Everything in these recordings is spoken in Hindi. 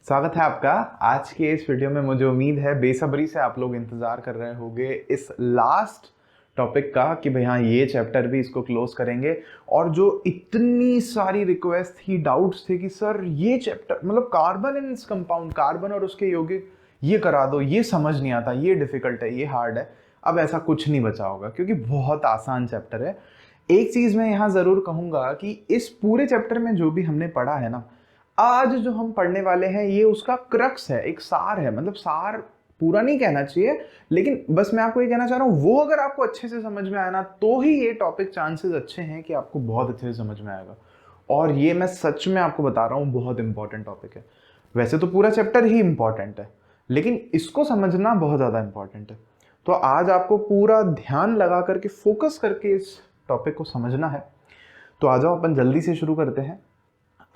स्वागत है आपका आज के इस वीडियो में। मुझे उम्मीद है बेसब्री से आप लोग इंतजार कर रहे होंगे इस लास्ट टॉपिक का कि भाई हाँ ये चैप्टर भी इसको क्लोज करेंगे। और जो इतनी सारी रिक्वेस्ट थी, डाउट्स थे कि सर ये चैप्टर मतलब carbon and its compound, carbon और उसके यौगिक ये करा दो, ये समझ नहीं आता, ये डिफिकल्ट है, ये हार्ड है। अब ऐसा कुछ नहीं बचा होगा क्योंकि बहुत आसान चैप्टर है। एक चीज़ मैं यहाँ ज़रूर कहूँगा कि इस पूरे चैप्टर में जो भी हमने पढ़ा है ना, आज जो हम पढ़ने वाले हैं ये उसका क्रक्स है, एक सार है। मतलब सार पूरा नहीं कहना चाहिए, लेकिन बस मैं आपको ये कहना चाह रहा हूँ वो अगर आपको अच्छे से समझ में आया ना तो ही ये टॉपिक चांसेस अच्छे हैं कि आपको बहुत अच्छे से समझ में आएगा। और ये मैं सच में आपको बता रहा हूँ बहुत इंपॉर्टेंट टॉपिक है। वैसे तो पूरा चैप्टर ही इंपॉर्टेंट है, लेकिन इसको समझना बहुत ज़्यादा इंपॉर्टेंट है। तो आज आपको पूरा ध्यान लगा करके फोकस करके इस टॉपिक को समझना है। तो आ जाओ अपन जल्दी से शुरू करते हैं।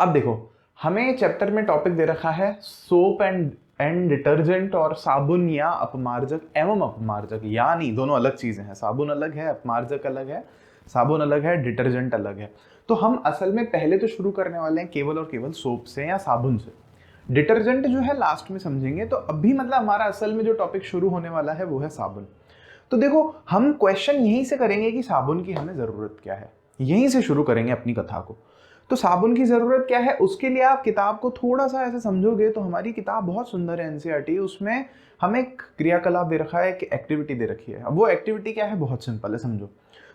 अब देखो, हमें चैप्टर में टॉपिक दे रखा है सोप एंड डिटर्जेंट, और साबुन या अपमार्जक एवं अपमार्जक, यानी दोनों अलग चीजें हैं। साबुन अलग है, अपमार्जक अलग है। साबुन अलग है, डिटर्जेंट अलग है। तो हम असल में पहले तो शुरू करने वाले हैं केवल और केवल सोप से या साबुन से। डिटर्जेंट जो है लास्ट में समझेंगे। तो अभी मतलब हमारा असल में जो टॉपिक शुरू होने वाला है वो है साबुन। तो देखो, हम क्वेश्चन यहीं से करेंगे कि साबुन की हमें ज़रूरत क्या है, यहीं से शुरू करेंगे अपनी कथा को। तो साबुन की ज़रूरत क्या है, उसके लिए आप किताब को थोड़ा सा ऐसे समझोगे तो हमारी किताब बहुत सुंदर है एनसीईआरटी। उसमें हमें एक क्रियाकलाप दे रखा है, एक एक्टिविटी दे रखी है। अब वो एक्टिविटी क्या है, बहुत सिंपल है, समझो।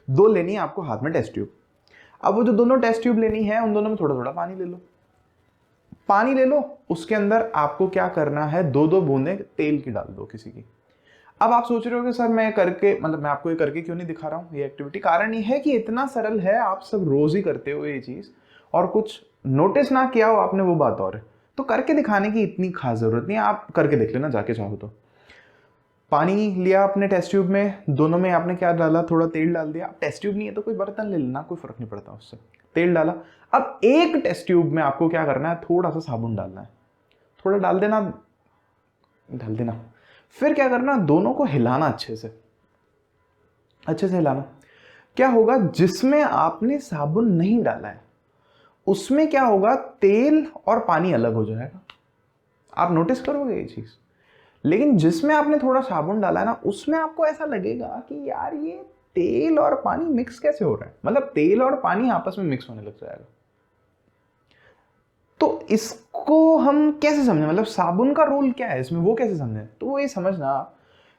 दो लेनी है आपको हाथ में टेस्ट ट्यूब। अब वो जो दोनों टेस्ट ट्यूब लेनी है उन दोनों में थोड़ा थोड़ा पानी ले लो। पानी ले लो, उसके अंदर आपको क्या करना है, दो दो बूंदें तेल की डाल दो किसी की। अब आप सोच रहे हो कि सर मैं करके मतलब मैं आपको ये करके क्यों नहीं दिखा रहा हूँ ये एक्टिविटी। कारण ये है कि इतना सरल है, आप सब रोज ही करते हो ये चीज, और कुछ नोटिस ना किया हो आपने वो बात और है। तो करके दिखाने की इतनी खास जरूरत नहीं है, आप करके देख लेना जाके चाहो तो। पानी लिया आपने टेस्ट ट्यूब में, दोनों में आपने क्या डाला, थोड़ा तेल डाल दिया। टेस्ट ट्यूब नहीं है तो कोई बर्तन ले लेना, कोई फर्क नहीं पड़ता उससे। तेल डाला। अब एक टेस्ट ट्यूब में आपको क्या करना है, थोड़ा सा साबुन डालना है। थोड़ा डाल देना। फिर क्या करना, दोनों को हिलाना अच्छे से हिलाना। क्या होगा, जिसमें आपने साबुन नहीं डाला है उसमें क्या होगा, तेल और पानी अलग हो जाएगा। आप नोटिस करोगे ये चीज। लेकिन जिसमें आपने थोड़ा साबुन डाला है ना, उसमें आपको ऐसा लगेगा कि यार ये तेल और पानी मिक्स कैसे हो रहा है, मतलब तेल और पानी आपस में मिक्स होने लग जाएगा। तो इसको हम कैसे समझें, मतलब साबुन का रोल क्या है इसमें, वो कैसे समझें। तो वो ये समझना,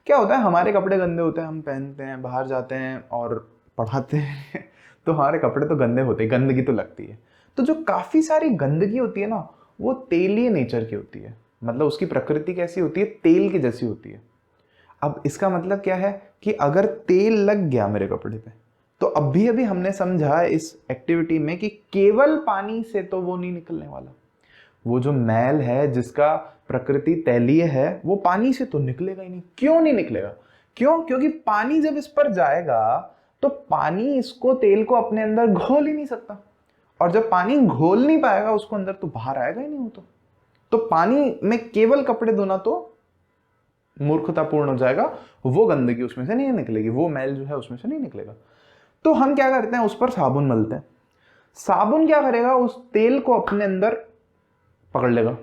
क्या होता है, हमारे कपड़े गंदे होते हैं, हम पहनते हैं, बाहर जाते हैं और पढ़ाते हैं तो हमारे कपड़े तो गंदे होते हैं, गंदगी तो लगती है। तो जो काफ़ी सारी गंदगी होती है ना, वो तेलीय नेचर की होती है। मतलब उसकी प्रकृति कैसी होती है, तेल की जैसी होती है। अब इसका मतलब क्या है कि अगर तेल लग गया मेरे कपड़े पे, तो अभी अभी हमने समझा इस एक्टिविटी में कि केवल पानी से तो वो नहीं निकलने वाला। वो जो मैल है जिसका प्रकृति तैलीय है, वो पानी से तो निकलेगा ही नहीं। क्यों नहीं निकलेगा, क्योंकि पानी जब इस पर जाएगा तो पानी इसको, तेल को अपने अंदर घोल ही नहीं सकता। और जब पानी घोल नहीं पाएगा उसको अंदर, तो बाहर आएगा ही नहीं। वो तो पानी में केवल कपड़े धोना तो मूर्खतापूर्ण हो जाएगा। वो गंदगी उसमें से नहीं निकलेगी, वो मैल जो है उसमें से नहीं निकलेगा। तो हम क्या करते हैं, उस पर साबुन मलते हैं। साबुन क्या करेगा, उस तेल को अपने अंदर पकड़ लेगा,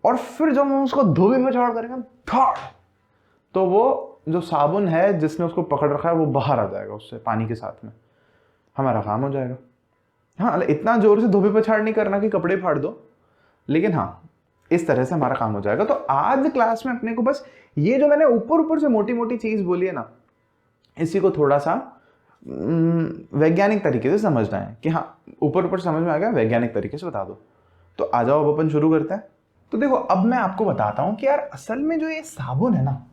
और फिर जब हम उसको धोबी में छोड़ करेंगे धाड़, तो वो जो साबुन है जिसने उसको पकड़ रखा है वो बाहर आ जाएगा उससे, पानी के साथ में। हमारा काम हो जाएगा। हाँ, इतना जोर से धोबी पछाड़ नहीं करना कि कपड़े फाड़ दो, लेकिन हाँ इस तरह से हमारा काम हो जाएगा। तो आज क्लास में अपने को बस ये जो मैंने ऊपर ऊपर से मोटी मोटी चीज बोली है ना, इसी को थोड़ा सा वैज्ञानिक तरीके से समझना है कि हाँ ऊपर ऊपर समझ में आ गया, वैज्ञानिक तरीके से बता दो। तो आ जाओ अब अपन शुरू करते हैं। तो देखो, अब मैं आपको बताता हूं कि यार असल में जो ये साबुन है ना,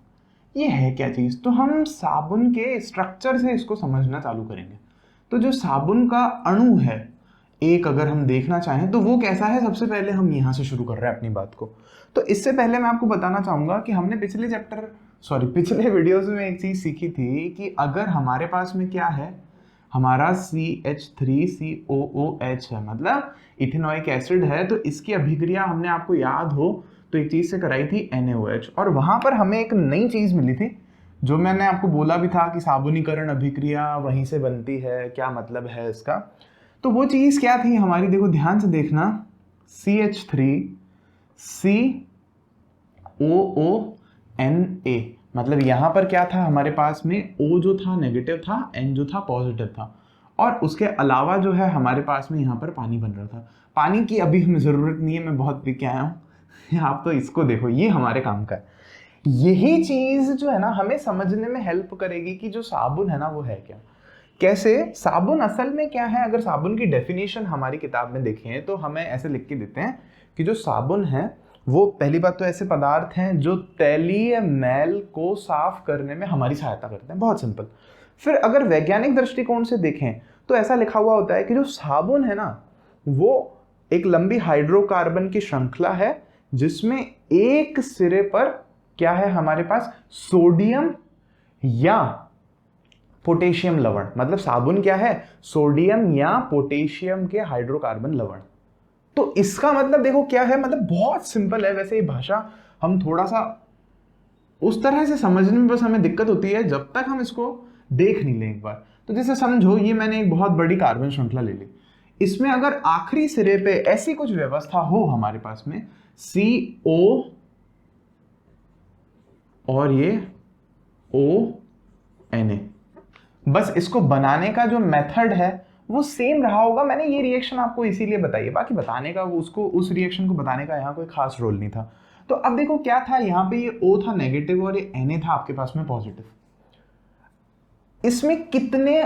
ये है क्या चीज। तो हम साबुन के स्ट्रक्चर से इसको समझना चालू करेंगे। तो जो साबुन का अणु है एक, अगर हम देखना चाहें तो वो कैसा है, सबसे पहले हम यहां से शुरू कर रहे हैं अपनी बात को। तो इससे पहले मैं आपको बताना चाहूंगा कि हमने पिछले वीडियोस में एक चीज सीखी थी कि अगर हमारे पास में क्या है, हमारा CH3COOH है, मतलब इथेनॉइक एसिड है। तो इसकी अभिक्रिया हमने, आपको याद हो तो एक चीज से कराई थी, NaOH। और वहां पर हमें एक नई चीज मिली थी, जो मैंने आपको बोला भी था कि साबुनीकरण अभिक्रिया वहीं से बनती है, क्या मतलब है इसका। तो वो चीज क्या थी हमारी, देखो ध्यान से देखना, CH3 COONA, मतलब यहां पर क्या था हमारे पास में, O जो था नेगेटिव था, N जो था पॉजिटिव था, और उसके अलावा जो है हमारे पास में यहाँ पर पानी बन रहा था। पानी की अभी हमें ज़रूरत नहीं है, मैं बहुत पी के आया हूँ। आप तो इसको देखो, ये हमारे काम का है। यही चीज़ जो है ना हमें समझने में हेल्प करेगी कि जो साबुन है ना वो है क्या, कैसे। साबुन असल में क्या है, अगर साबुन की डेफिनेशन हमारी किताब में देखें तो हमें ऐसे लिख के देते हैं कि जो साबुन है वो पहली बात तो ऐसे पदार्थ हैं जो तैलीय मैल को साफ करने में हमारी सहायता करते हैं, बहुत सिंपल। फिर अगर वैज्ञानिक दृष्टिकोण से देखें तो ऐसा लिखा हुआ होता है कि जो साबुन है ना वो एक लंबी हाइड्रोकार्बन की श्रृंखला है जिसमें एक सिरे पर क्या है हमारे पास, सोडियम या पोटेशियम लवण, मतलब साबुन क्या है, सोडियम या पोटेशियम के हाइड्रोकार्बन लवण। तो इसका मतलब देखो क्या है, मतलब बहुत सिंपल है। वैसे ये भाषा हम थोड़ा सा उस तरह से समझने में बस हमें दिक्कत होती है जब तक हम इसको देख नहीं लें एक बार। तो जैसे समझो ये मैंने एक बहुत बड़ी कार्बन श्रृंखला ले ली, इसमें अगर आखिरी सिरे पे ऐसी कुछ व्यवस्था हो हमारे पास में CO और ये ONA, बस इसको बनाने का जो मेथड है वो सेम रहा होगा। मैंने ये रिएक्शन आपको इसीलिए बताई, बाकी बताने का उसको, उस रिएक्शन को बताने का यहाँ कोई खास रोल नहीं था। तो अब देखो क्या था, यहाँ पे ये O था नेगेटिव और ये Na था आपके पास में पॉजिटिव। इसमें कितने,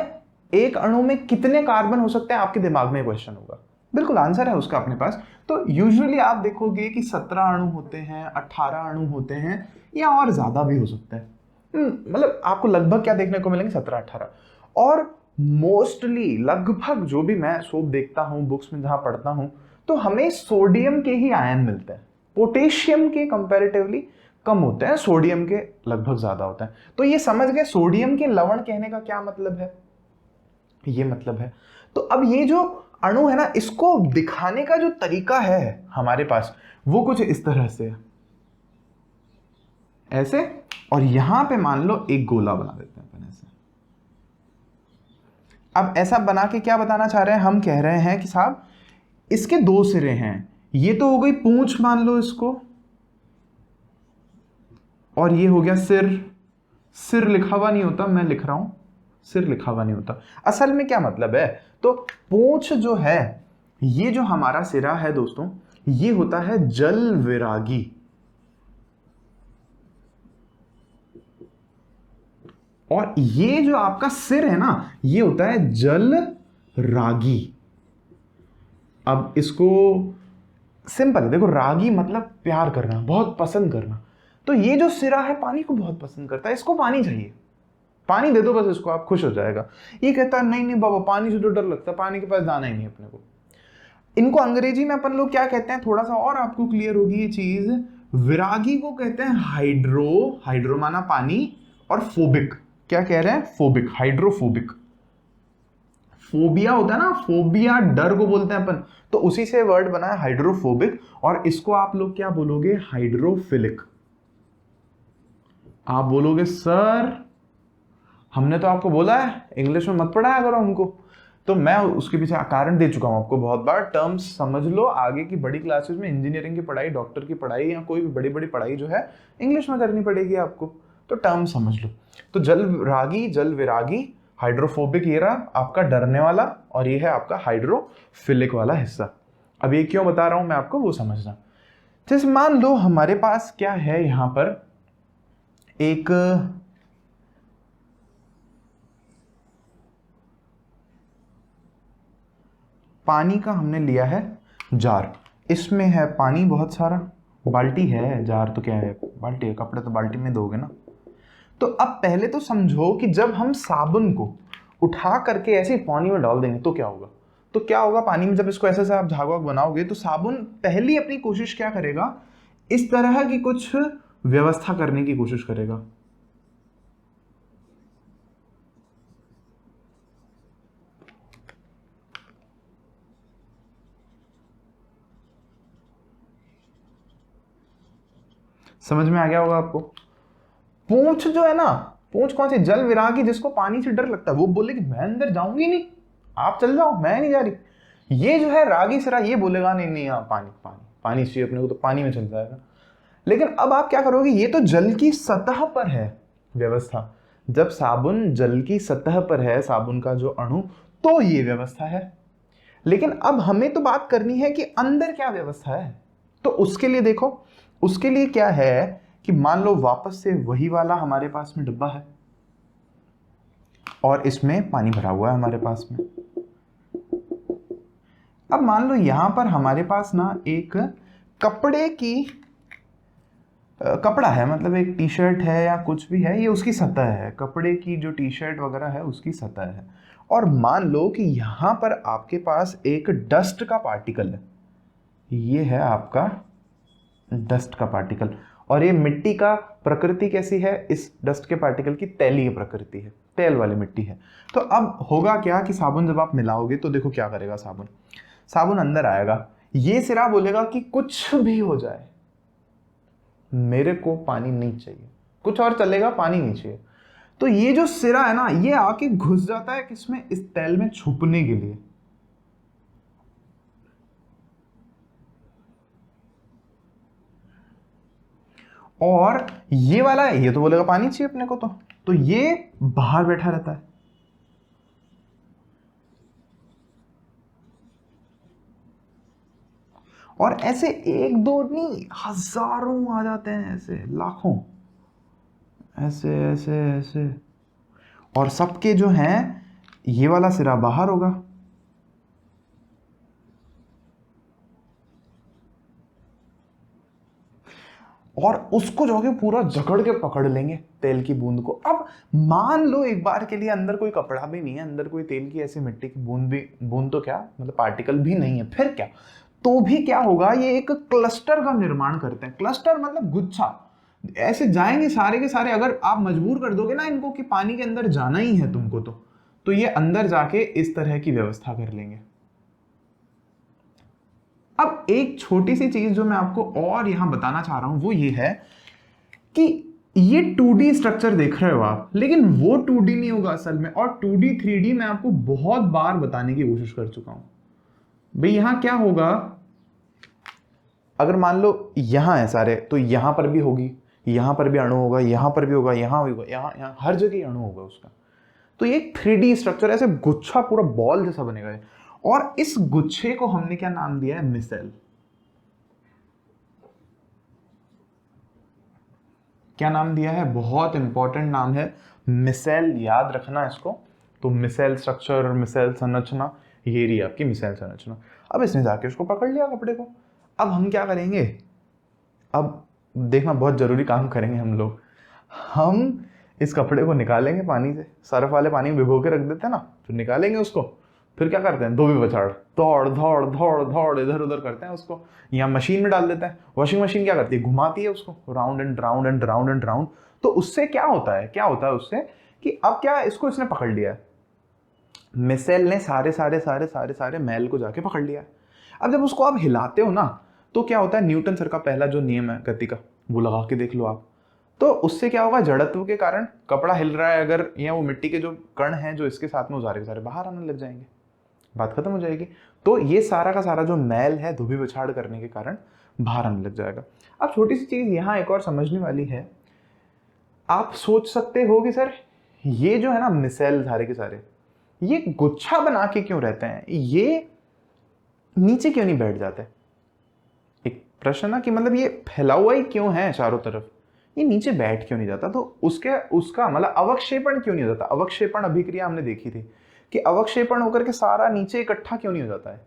एक अणु में कितने कार्बन हो सकते हैं, आपके दिमाग में क्वेश्चन होगा। बिल्कुल आंसर है उसका अपने पास। तो यूजुअली आप देखोगे कि 17 अणु होते हैं, 18 अणु होते हैं, या और ज्यादा भी हो सकता है। मतलब आपको लगभग क्या देखने को मिलेंगे, 17-18। और मोस्टली लगभग जो भी मैं सोप देखता हूं, बुक्स में जहां पढ़ता हूं, तो हमें सोडियम के ही आयन मिलते हैं, पोटेशियम के कंपैरेटिवली कम होते हैं, सोडियम के लगभग ज्यादा होता है। तो ये समझ गए सोडियम के लवण कहने का क्या मतलब है, ये मतलब है। तो अब ये जो अणु है ना, इसको दिखाने का जो तरीका है हमारे पास वो कुछ इस तरह से है, ऐसे, और यहां पे मान लो एक गोला बना देते हैं अपन ऐसे। अब ऐसा बना के क्या बताना चाह रहे हैं, हम कह रहे हैं कि साहब इसके दो सिरे हैं, ये तो हो गई पूंछ मान लो इसको, और ये हो गया सिर। सिर लिखा हुआ नहीं होता, मैं लिख रहा हूं, सिर लिखा हुआ नहीं होता। असल में क्या मतलब है, तो पूंछ जो है, ये जो हमारा सिरा है दोस्तों, ये होता है जल विरागी, और ये जो आपका सिर है ना ये होता है जल रागी। अब इसको सिंपल देखो, रागी मतलब प्यार करना, बहुत पसंद करना। तो ये जो सिरा है पानी को बहुत पसंद करता है, इसको पानी चाहिए, पानी दे दो बस इसको, आप खुश हो जाएगा। ये कहता है नहीं नहीं बाबा, पानी से तो डर लगता है, पानी के पास जाना ही नहीं अपने को। इनको अंग्रेजी में अपन लोग क्या कहते हैं, थोड़ा सा और आपको क्लियर होगी ये चीज, विरागी को कहते हैं हाइड्रो, हाइड्रो माना पानी, और फोबिक, क्या कह रहे हैं, फोबिक, हाइड्रोफोबिक। फोबिया होता है ना, फोबिया डर को बोलते हैं अपन, तो उसी से वर्ड बना है हाइड्रोफोबिक। और इसको आप लोग क्या बोलोगे, हाइड्रोफिलिक। आप बोलोगे सर हमने तो आपको बोला है इंग्लिश में मत पढ़ाया करो हमको, तो मैं उसके पीछे कारण दे चुका हूं आपको बहुत बार। टर्म्स समझ लो, आगे की बड़ी क्लासेस में इंजीनियरिंग की पढ़ाई, डॉक्टर की पढ़ाई, या कोई भी बड़ी बड़ी पढ़ाई जो है इंग्लिश में करनी पड़ेगी आपको, तो टर्म समझ लो। तो जल रागी, जल विरागी, हाइड्रोफोबिक ये रहा आपका डरने वाला, और ये है आपका हाइड्रोफिलिक वाला हिस्सा। अब ये क्यों बता रहा हूं मैं आपको, वो समझना। जैसे मान लो हमारे पास क्या है, यहां पर एक पानी का हमने लिया है जार, इसमें है पानी बहुत सारा, बाल्टी है, जार तो क्या है, बाल्टी है, कपड़े तो बाल्टी में धोगे ना। तो अब पहले तो समझो कि जब हम साबुन को उठा करके ऐसे पानी में डाल देंगे तो क्या होगा, तो क्या होगा पानी में, जब इसको ऐसे से आप झाग वाग बनाओगे तो साबुन पहली अपनी कोशिश क्या करेगा, इस तरह की कुछ व्यवस्था करने की कोशिश करेगा। समझ में आ गया होगा आपको। पूंछ जो है ना, पूंछ कौन सी, जल विरागी, जिसको पानी से डर लगता है, वो बोले कि मैं अंदर जाऊंगी नहीं, आप चल जाओ, मैं नहीं जा रही। ये जो है रागी सिरा, ये बोलेगा नहीं नहीं, हाँ पानी पानी पानी चाहिए अपने को तो पानी में चल जाएगा। लेकिन अब आप क्या करोगे, ये तो जल की सतह पर है व्यवस्था, जब साबुन जल की सतह पर है, साबुन का जो अणु, तो ये व्यवस्था है। लेकिन अब हमें तो बात करनी है कि अंदर क्या व्यवस्था है। तो उसके लिए देखो, उसके लिए क्या है कि मान लो वापस से वही वाला हमारे पास में डब्बा है और इसमें पानी भरा हुआ है हमारे पास में। अब मान लो यहां पर हमारे पास ना एक कपड़े की कपड़ा है, मतलब एक टी शर्ट है या कुछ भी है, ये उसकी सतह है, कपड़े की जो टी शर्ट वगैरह है उसकी सतह है। और मान लो कि यहां पर आपके पास एक डस्ट का पार्टिकल है, ये है आपका डस्ट का पार्टिकल। और ये मिट्टी का प्रकृति कैसी है, इस डस्ट के पार्टिकल की तैलीय प्रकृति है, तेल वाली मिट्टी है। तो अब होगा क्या कि साबुन जब आप मिलाओगे तो देखो क्या करेगा साबुन, साबुन अंदर आएगा, ये सिरा बोलेगा कि कुछ भी हो जाए मेरे को पानी नहीं चाहिए, कुछ और चलेगा पानी नहीं चाहिए। तो ये जो सिरा है ना, ये आके घुस जाता है किसमें, इस तेल में छुपने के लिए। और ये वाला है, ये तो बोलेगा पानी चाहिए अपने को, तो ये बाहर बैठा रहता है। और ऐसे एक दो नहीं, हजारों आ जाते हैं, ऐसे लाखों, ऐसे ऐसे ऐसे। और सबके जो हैं, ये वाला सिरा बाहर होगा, और उसको जाके पूरा जकड़ के पकड़ लेंगे तेल की बूंद को। अब मान लो एक बार के लिए अंदर कोई कपड़ा भी नहीं है, अंदर कोई तेल की ऐसी मिट्टी की बूंद तो क्या मतलब पार्टिकल भी नहीं है, फिर क्या, तो भी क्या होगा, ये एक क्लस्टर का निर्माण करते हैं। क्लस्टर मतलब गुच्छा, ऐसे जाएंगे सारे के सारे। अगर आप मजबूर कर दोगे ना इनको कि पानी के अंदर जाना ही है तुमको, तो ये अंदर जाके इस तरह की व्यवस्था कर लेंगे। अब एक छोटी सी चीज जो मैं आपको और यहां बताना चाह रहा हूं वो ये है कि ये 2D स्ट्रक्चर देख रहे हो आप, लेकिन वो 2D नहीं होगा असल में। और 2D 3D मैं आपको बहुत बार बताने की कोशिश कर चुका हूं। भाई यहां क्या होगा, अगर मान लो यहां है सारे, तो यहां पर भी होगी, यहां पर भी अणु होगा, यहां पर भी होगा, यहां होगा, यहां हर जगह अणु होगा उसका। तो ये 3D स्ट्रक्चर ऐसे गुच्छा पूरा बॉल जैसा बनेगा। और इस गुच्छे को हमने क्या नाम दिया है, मिसेल। क्या नाम दिया है, बहुत इंपॉर्टेंट नाम है मिसेल, याद रखना इसको। तो मिसेल स्ट्रक्चर और मिसेल संरचना, ये रही आपकी मिसेल संरचना। अब इसने जाके उसको पकड़ लिया कपड़े को। अब हम क्या करेंगे, अब देखना बहुत जरूरी काम करेंगे हम लोग। हम इस कपड़े को निकालेंगे पानी से, सर्फ वाले पानी में भिगो के रख देते हैं ना, फिर निकालेंगे उसको, फिर क्या करते हैं, धोबी बछाड़, दौड़ दौड़ दौड़ दौड़ इधर उधर करते हैं उसको, यहाँ मशीन में डाल देते हैं। वॉशिंग मशीन क्या करती है, घुमाती है उसको round and round and round and round. तो उससे क्या होता है उससे कि अब क्या, इसको इसने पकड़ लिया है, मिसेल ने सारे सारे सारे सारे सारे मैल को जाके पकड़ लिया है। अब जब उसको आप हिलाते हो ना, तो क्या होता है, न्यूटन सर का पहला जो नियम है गति का, वो लगा के देख लो आप। तो उससे क्या होगा, जड़त्व के कारण कपड़ा हिल रहा है अगर, या वो मिट्टी के जो कण हैं जो इसके साथ में, वो सारे के सारे बाहर आने लग जाएंगे, बात खत्म हो जाएगी। तो ये सारा का सारा जो मैल है धोबी बछाड़ करने के कारण बाहर आने लग जाएगा। अब छोटी सी चीज यहाँ एक और समझने वाली है, आप सोच सकते हो कि सर ये जो है ना मिसेल सारे के सारे, ये गुच्छा बना के क्यों रहते हैं, ये नीचे क्यों नहीं बैठ जाते। एक प्रश्न ना कि मतलब ये फैला हुआ ही क्यों है चारों तरफ, ये नीचे बैठ क्यों नहीं जाता। तो उसका मतलब अवक्षेपण क्यों नहीं हो जाता। अवक्षेपण अभिक्रिया हमने देखी थी कि अवक्षेपण होकर के सारा नीचे इकट्ठा क्यों नहीं हो जाता है।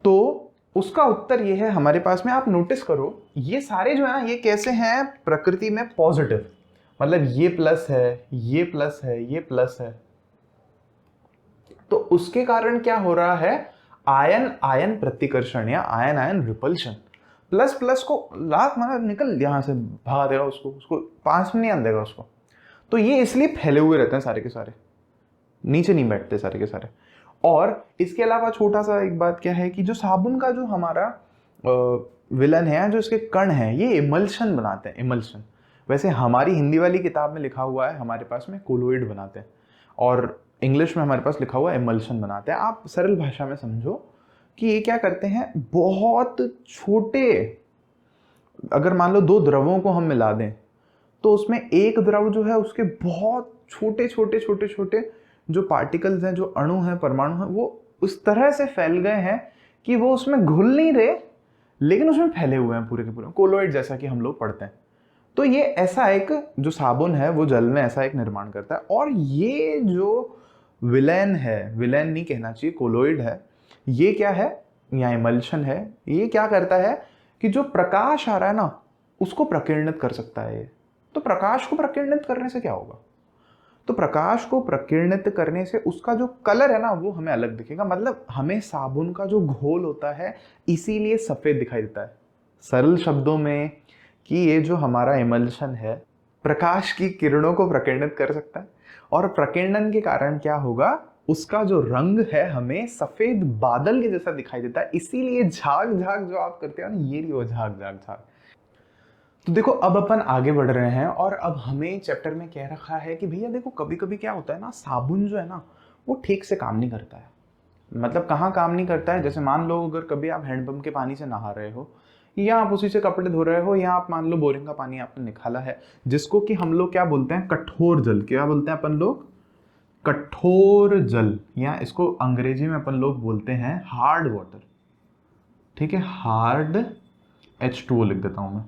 तो उसका उत्तर ये है हमारे पास में, आप नोटिस करो ये सारे जो है ना, ये कैसे हैं प्रकृति में पॉजिटिव, मतलब ये प्लस है, ये प्लस है, ये प्लस है। तो उसके कारण क्या हो रहा है, आयन आयन प्रतिकर्षण या ion ion repulsion. Plus plus को लाख माना निकल यहां से भगा देगा उसको 5 में नहीं आने देगा उसको। तो ये इसलिए फैले हुए रहते हैं सारे के सारे, नीचे नहीं बैठते सारे के सारे। और इसके अलावा छोटा सा एक बात क्या है कि जो साबुन का जो हमारा विलन है, जो इसके कण हैं, ये इमल्शन बनाते हैं, इमल्शन। वैसे हमारी हिंदी वाली किताब में लिखा हुआ है हमारे पास में कोलोइड बनाते हैं, और इंग्लिश में हमारे पास लिखा हुआ है इमल्शन बनाते हैं। आप सरल भाषा में समझो कि ये क्या करते हैं, बहुत छोटे, अगर मान लो दो द्रवों को हम मिला दें तो उसमें एक द्रव जो है उसके बहुत छोटे छोटे छोटे छोटे जो पार्टिकल्स हैं, जो अणु हैं, परमाणु हैं, वो उस तरह से फैल गए हैं कि वो उसमें घुल नहीं रहे लेकिन उसमें फैले हुए हैं पूरे के पूरे, कोलोइड जैसा कि हम लोग पढ़ते हैं। तो ये ऐसा एक जो साबुन है वो जल में ऐसा एक निर्माण करता है। और ये जो विलेन है, विलेन नहीं कहना चाहिए, कोलोइड है, ये क्या है या इमल्शन है, ये क्या करता है कि जो प्रकाश आ रहा है ना उसको प्रकीर्णित कर सकता है ये। तो प्रकाश को प्रकीर्णित करने से क्या होगा, तो प्रकाश को प्रकीर्णित करने से उसका जो कलर है ना वो हमें अलग दिखेगा। मतलब हमें साबुन का जो घोल होता है इसीलिए सफेद दिखाई देता है। सरल शब्दों में कि ये जो हमारा इमल्शन है प्रकाश की किरणों को प्रकीर्णित कर सकता है, और प्रकीर्णन के कारण क्या होगा, उसका जो रंग है हमें सफेद बादल के जैसा दिखाई देता है। इसीलिए झाग झाग जो आप करते हो ना, ये रही वो झाग झाग झाग। तो देखो अब अपन आगे बढ़ रहे हैं और अब हमें चैप्टर में कह रखा है कि भैया देखो कभी कभी क्या होता है ना, साबुन जो है ना वो ठीक से काम नहीं करता है। मतलब कहाँ काम नहीं करता है, जैसे मान लो अगर कभी आप हैंडपंप के पानी से नहा रहे हो या आप उसी से कपड़े धो रहे हो, या आप मान लो बोरिंग का पानी आपने निकाला है जिसको कि हम लोग क्या बोलते हैं, कठोर जल। क्या बोलते हैं अपन लोग, कठोर जल, या इसको अंग्रेजी में अपन लोग बोलते हैं हार्ड वाटर। ठीक है, हार्ड H2O लिख देता हूं मैं,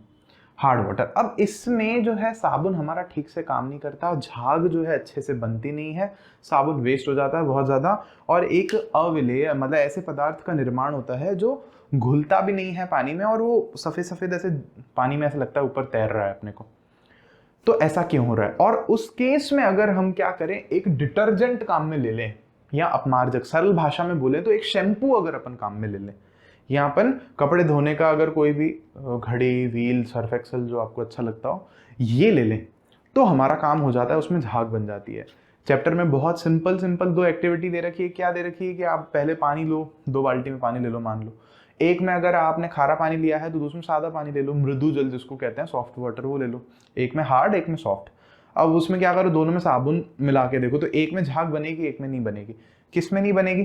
हार्ड वाटर। अब इसमें जो है साबुन हमारा ठीक से काम नहीं करता, झाग जो है अच्छे से बनती नहीं है, साबुन वेस्ट हो जाता है बहुत ज़्यादा, और एक अविलेय मतलब ऐसे पदार्थ का निर्माण होता है जो घुलता भी नहीं है पानी में, और वो सफ़ेद सफ़ेद ऐसे पानी में ऐसा लगता है ऊपर तैर रहा है अपने को। तो ऐसा क्यों हो रहा है, और उस केस में अगर हम क्या करें, एक डिटर्जेंट काम में ले लें या अपमार्जक, सरल भाषा में बोले तो एक शैम्पू अगर अपन काम में ले लें, या अपन कपड़े धोने का अगर कोई भी घड़ी, व्हील, सर्फ एक्सेल जो आपको अच्छा लगता हो ये ले लें तो हमारा काम हो जाता है, उसमें झाग बन जाती है। चैप्टर में बहुत सिंपल सिंपल दो एक्टिविटी दे रखी है। क्या दे रखी है कि आप पहले पानी लो, 2 बाल्टी में पानी ले लो, मान लो एक में अगर आपने खारा पानी लिया है तो दूसरे में सादा पानी ले लो, मृदु जल जिसको कहते हैं, सॉफ्ट वाटर, वो ले लो। एक में हार्ड, एक में सॉफ्ट। अब उसमें क्या करो, दोनों में साबुन मिला के देखो तो एक में झाग बनेगी, एक में नहीं बनेगी। किस में नहीं बनेगी,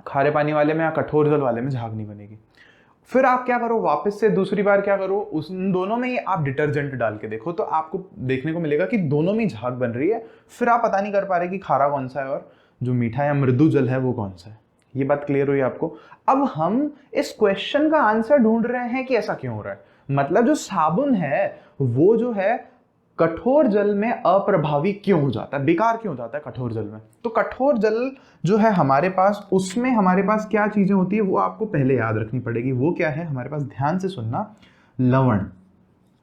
खारे पानी वाले में या कठोर जल वाले में झाग नहीं बनेगी। फिर आप क्या करो, वापस से दूसरी बार क्या करो, उस दोनों में ही आप डिटर्जेंट डाल के देखो तो आपको देखने को मिलेगा कि दोनों में झाग बन रही है। फिर आप पता नहीं कर पा रहे कि खारा कौन सा है और जो मीठा या मृदु जल है वो कौन सा है। ये बात क्लियर हुई आपको। अब हम इस क्वेश्चन का आंसर ढूंढ रहे हैं कि ऐसा क्यों हो रहा है। मतलब जो साबुन है वो जो है कठोर जल में अप्रभावी क्यों हो जाता है, बेकार क्यों हो जाता है कठोर जल में। तो कठोर जल जो है हमारे पास, उसमें हमारे पास क्या चीजें होती है वो आपको पहले याद रखनी पड़ेगी। वो क्या है हमारे पास, ध्यान से सुनना, लवण।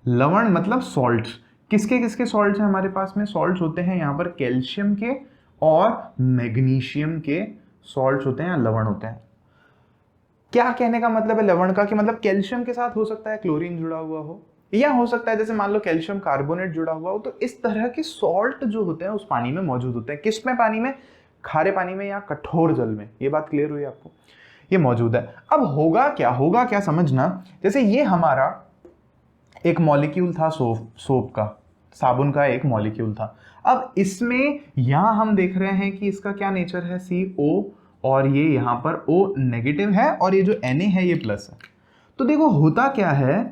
लवण मतलब सॉल्ट। किसके किसके सॉल्ट हैं हमारे पास में, सॉल्ट होते हैं यहाँ पर कैल्शियम के और मैग्नीशियम के सॉल्ट होते हैं या लवण होते हैं। क्या कहने का मतलब है लवण का, कि मतलब कैल्शियम के साथ हो सकता है क्लोरीन जुड़ा हुआ हो, या हो सकता है जैसे मान लो कैल्शियम कार्बोनेट जुड़ा हुआ हो। तो इस तरह के सॉल्ट जो होते हैं उस पानी में मौजूद होते हैं। किस में, पानी में, खारे पानी में या कठोर जल में। ये बात क्लियर हुई आपको, ये मौजूद है। अब होगा क्या समझना, जैसे ये हमारा एक मॉलिक्यूल था सोप का, साबुन का एक मॉलिक्यूल था। अब इसमें यहां हम देख रहे हैं कि इसका क्या नेचर है, CO, और ये यहां पर O नेगेटिव है और ये जो Na है ये प्लस है। तो देखो होता क्या है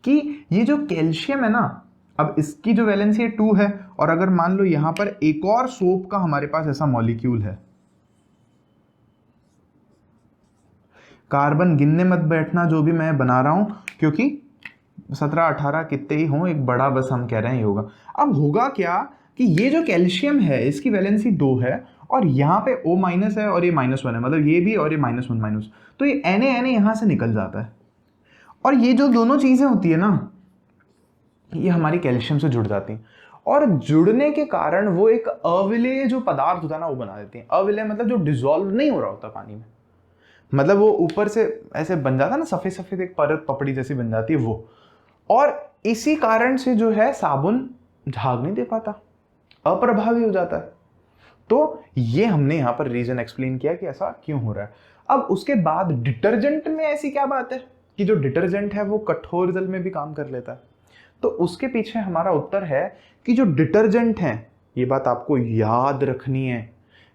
कि ये जो कैल्शियम है ना, अब इसकी जो वैलेंसी 2 है, और अगर मान लो यहां पर एक और सोप का हमारे पास ऐसा मॉलिक्यूल है, कार्बन गिनने मत बैठना जो भी मैं बना रहा हूं, क्योंकि 17-18 कितने ही हों, एक बड़ा बस हम कह रहे हैं ये होगा। अब होगा क्या कि ये जो कैल्शियम है इसकी वैलेंसी 2 है और यहाँ पे O माइनस है और ये -1 है, मतलब ये भी और ये -1 माइनस, तो ये Na यहाँ से निकल जाता है। और ये जो दोनों चीजें होती है ना, ये हमारी कैल्शियम से जुड़ जाती हैं, और जुड़ने के कारण वो एक अविलेय जो पदार्थ होता है ना वो बना देती हैं। अविलेय मतलब जो डिसॉल्व नहीं हो रहा होता पानी में, मतलब वो ऊपर से ऐसे बन जाता है ना, सफेद सफेद एक परत पपड़ी जैसी बन जाती है वो। और इसी कारण से जो है साबुन झाग नहीं दे पाता, अप्रभावी हो जाता है। तो ये हमने यहां पर रीजन एक्सप्लेन किया कि ऐसा क्यों हो रहा है। अब उसके बाद डिटर्जेंट में ऐसी क्या बात है कि जो डिटर्जेंट है वो कठोर जल में भी काम कर लेता है। तो उसके पीछे हमारा उत्तर है कि जो डिटर्जेंट हैं, ये बात आपको याद रखनी है।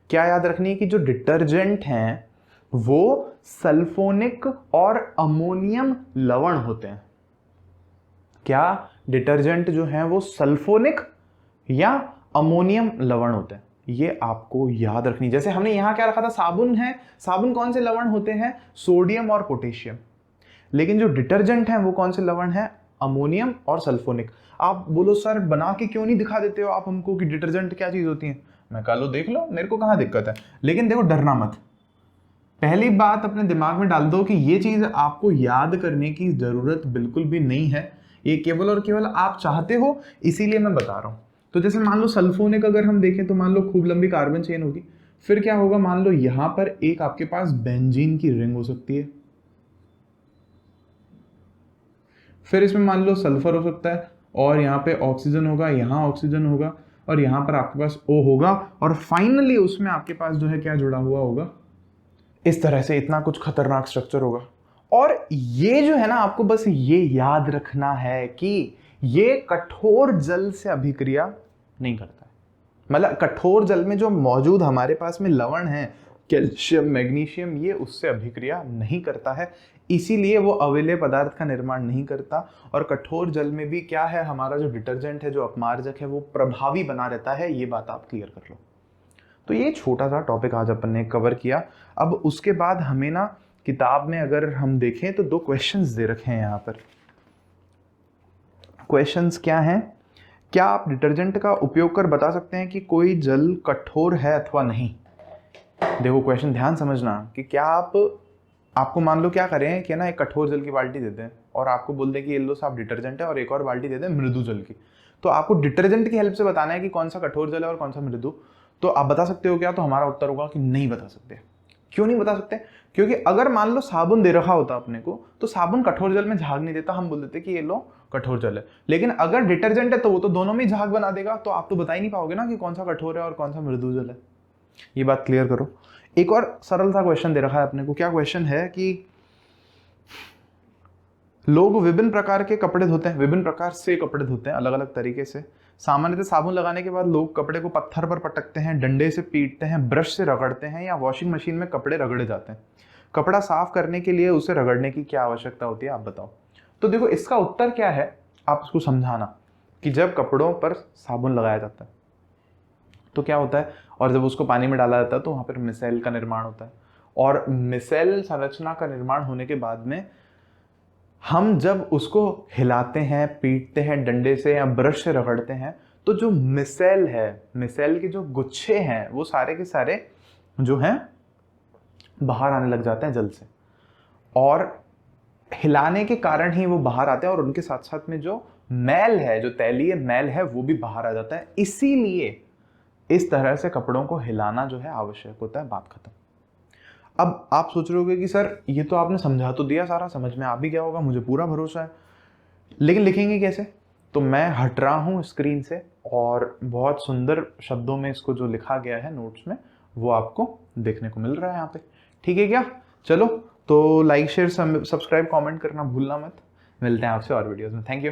क्या याद रखनी है, कि जो डिटर्जेंट हैं वो सल्फोनिक और अमोनियम लवण होते हैं। क्या डिटर्जेंट जो है वो सल्फोनिक या अमोनियम लवण होते हैं, ये आपको याद रखनी। जैसे हमने यहां क्या रखा था, साबुन है, साबुन कौन से लवण होते हैं, सोडियम और पोटेशियम। लेकिन जो डिटर्जेंट है वो कौन से लवण है, अमोनियम और सल्फोनिक। आप बोलो सर बना के क्यों नहीं दिखा देते हो आप हमको कि डिटर्जेंट क्या चीज होती है। मैं कह लो देख लो, मेरे को कहां दिक्कत है। लेकिन देखो डरना मत, पहली बात अपने दिमाग में डाल दो कि ये चीज आपको याद करने की जरूरत बिल्कुल भी नहीं है, ये केवल और केवल आप चाहते हो इसीलिए मैं बता रहा हूं। तो जैसे मान लो सल्फोनिक अगर हम देखें तो मान लो खूब लंबी कार्बन चेन होगी, फिर क्या होगा, मान लो यहां पर एक आपके पास बेंजीन की रिंग हो सकती है, फिर इसमें मान लो सल्फर हो सकता है, और यहाँ पे ऑक्सीजन होगा, यहाँ ऑक्सीजन होगा, और यहाँ पर आपके पास O होगा, और फाइनली उसमें आपके पास जो है क्या जुड़ा हुआ होगा, इस तरह से इतना कुछ खतरनाक स्ट्रक्चर होगा। और ये जो है ना, आपको बस ये याद रखना है कि ये कठोर जल से अभिक्रिया नहीं करता है। मतलब कठोर जल में जो मौजूद हमारे पास में लवण है, कैल्शियम, मैग्नीशियम, ये उससे अभिक्रिया नहीं करता है, इसीलिए वो अविलेय पदार्थ का निर्माण नहीं करता। और कठोर जल में भी क्या है, हमारा जो डिटर्जेंट है, जो अपमार्जक है, वो प्रभावी बना रहता है। ये बात आप क्लियर कर लो। तो ये छोटा सा टॉपिक आज अपन ने कवर किया। अब उसके बाद हमें ना किताब में अगर हम देखें तो 2 क्वेश्चंस दे रखे हैं यहाँ पर। क्वेश्चंस क्या हैं, क्या आप डिटर्जेंट का उपयोग कर बता सकते हैं कि कोई जल कठोर है अथवा नहीं। देखो क्वेश्चन ध्यान समझना कि क्या आपको मान लो क्या करें कि ना एक कठोर जल की बाल्टी देते हैं और आपको बोल दें कि ये लो साहब डिटर्जेंट है, और एक और बाल्टी दे दें मृदु जल की। तो आपको डिटर्जेंट की हेल्प से बताना है कि कौन सा कठोर जल है और कौन सा मृदु। तो आप बता सकते हो क्या, तो हमारा उत्तर होगा कि नहीं बता सकते। क्यों नहीं बता सकते, क्योंकि अगर मान लो साबुन दे रखा होता अपने को, तो साबुन कठोर जल में झाग नहीं देता, हम बोल देते कि ये लो कठोर जल है। लेकिन अगर डिटर्जेंट है तो वो तो दोनों में झाग बना देगा, तो आप तो बता ही नहीं पाओगे ना कि कौन सा कठोर है और कौन सा मृदु जल है। ये बात क्लियर करो। एक और सरल सा क्वेश्चन दे रखा है अपने को। क्या क्वेश्चन है कि लोग विभिन्न प्रकार के कपड़े धोते हैं, विभिन्न प्रकार से कपड़े धोते हैं अलग अलग तरीके से। सामान्यतः साबुन लगाने के बाद लोग कपड़े को पत्थर पर पटकते हैं, डंडे से पीटते हैं, ब्रश से रगड़ते हैं, या वॉशिंग मशीन में कपड़े रगड़े जाते हैं। कपड़ा साफ करने के लिए उसे रगड़ने की क्या आवश्यकता होती है, आप बताओ। तो देखो इसका उत्तर क्या है, आप उसको समझाना कि जब कपड़ों पर साबुन लगाया जाता है तो क्या होता है, और जब उसको पानी में डाला जाता है तो वहां पर मिसेल का निर्माण होता है। और मिसेल संरचना का निर्माण होने के बाद में हम जब उसको हिलाते हैं, पीटते हैं डंडे से या ब्रश से रगड़ते हैं, तो जो मिसेल है, मिसेल के जो गुच्छे हैं, वो सारे के सारे जो हैं बाहर आने लग जाते हैं जल से, और हिलाने के कारण ही वो बाहर आते हैं, और उनके साथ साथ में जो मैल है, जो तैलीय मैल है, वो भी बाहर आ जाता है। इसीलिए इस तरह से कपड़ों को हिलाना जो है आवश्यक होता है। बात खत्म। अब आप सोच रहे होगे कि सर ये तो आपने समझा तो दिया, सारा समझ में आ भी गया होगा, मुझे पूरा भरोसा है, लेकिन लिखेंगे कैसे। तो मैं हट रहा हूँ स्क्रीन से, और बहुत सुंदर शब्दों में इसको जो लिखा गया है नोट्स में वो आपको देखने को मिल रहा है यहाँ पे। ठीक है क्या, चलो तो लाइक शेयर सब्सक्राइब कमेंट करना भूलना मत। मिलते हैं आपसे और वीडियोस में। Thank you.